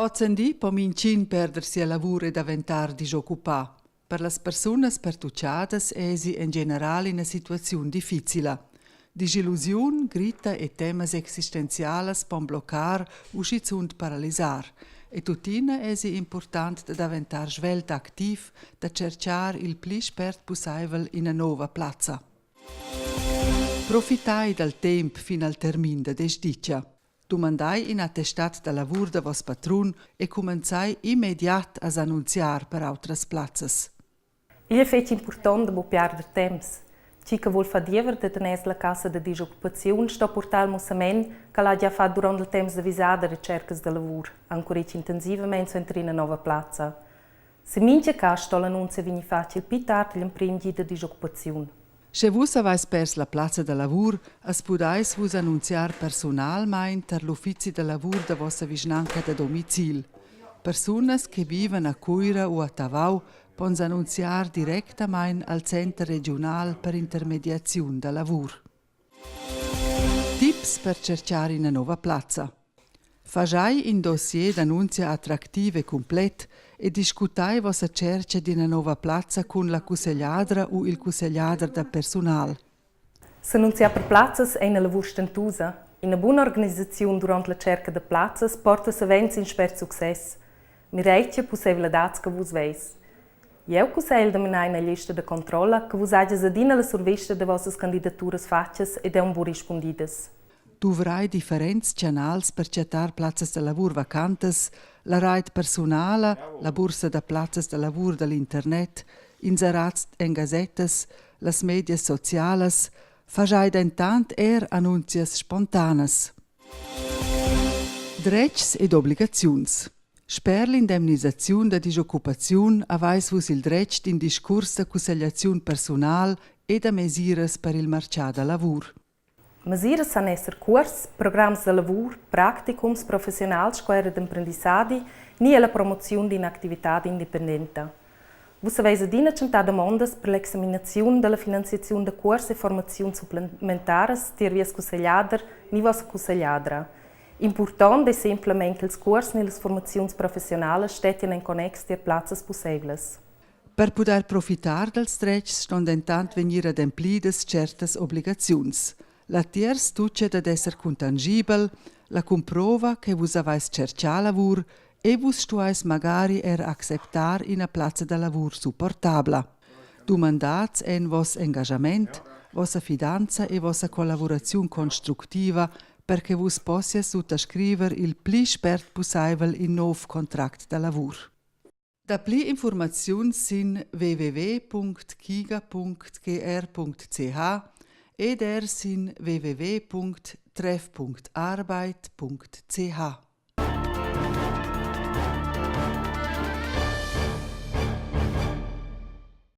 Ozzendi pomincin perdersi a lavoro e diventar disoccupà. Per le persone spertucciadas esi in generale in una situazione difficile. Disillusione, grita e temas existenziali pon bloccar o schizund paralisar. E tutina esi important da diventar svelta activ da cercar il pli spert possibile in una nuova piazza. Profitai del tempo fino al termine da desdicia. Domandai in attestat da lavoro da vos patrun e cominciai immediat a annunziar per altres plazzas. Il è fetch important da perdere temps. Ci che vuol fadiever da tenes la cassa de disoccupazione sto portar il mussament che l'ha già fatto durante il tempo de visada ricercas de lavoro, ancora intensivamente su entrar in una nuova piazza. Se mince casto l'annunzio viene facile più tardi l'imprimo di disoccupazione. Se vus avais pers la plazza da lavur, as pudais vus annunziar personalmein ter l'uffizi da lavur da vossa vicinanca da domicil. Personas che viven a Cuira o a Tavau pons annunziar directamain al Centro Regional per Intermediazione da lavur. Tips per cercare una nuova plazza. Fagiai in dossier d'annunzia attrattivo e complet e discutai vossa cerca di una nuova plazza con la consigliadra o il consigliadra da personal. S'annunziar per plazzas è una lavoro stentusa. In una buona organizzazione durante la cerca de plazzas porta-se avanti in spert success. Mi reitia possibilidades che vos veis. Eu conselho de menai na lista de controla que vos hajas adina la survista de vossas candidaturas fachas e de buon respondidas. Duvrai differents canals per cercar plazzas de lavur vacantes, la rete personala, la borsa de plazzas de lavur dall'internet, inserats en gazettes, las medias sociales, fagiai dentant annunzias spontanas. Drets ed obligaziuns. Sper l'indemnisazione da disoccupazione avais vus il dretg din discurs de consigliazione personal e da mesires per il marcià da lavur. Mesires san esser curs, programmi de lavoro, practicums professionals, squadre de apprendissadi, ni la promozione di un'attività indipendente. Vos aveis adina centà demandas per l'examinazione della finanziazione de curs e formazione supplementares tier vies consigliader ni vossa consigliadra. Important è semplicemente che il curs e le formazioni professionali stiano in connex tier plazzas possibles. Per poter profitar dels drets stand intant venir ademplides certas obligaziuns. La tiers tucce ad esser contangibel, la comprova che vus avais cercià lavur e vus stuais magari acceptar in a plazza da lavur supportabla. Domandats en vos engagament, vossa fidanza e vossa collaborazione constructiva perché vus possias sottoscriver il pli spert possibile in nov contract da lavur. Da pli informaziun sin www.kiga.gr.ch ed sin www.treff.arbeit.ch.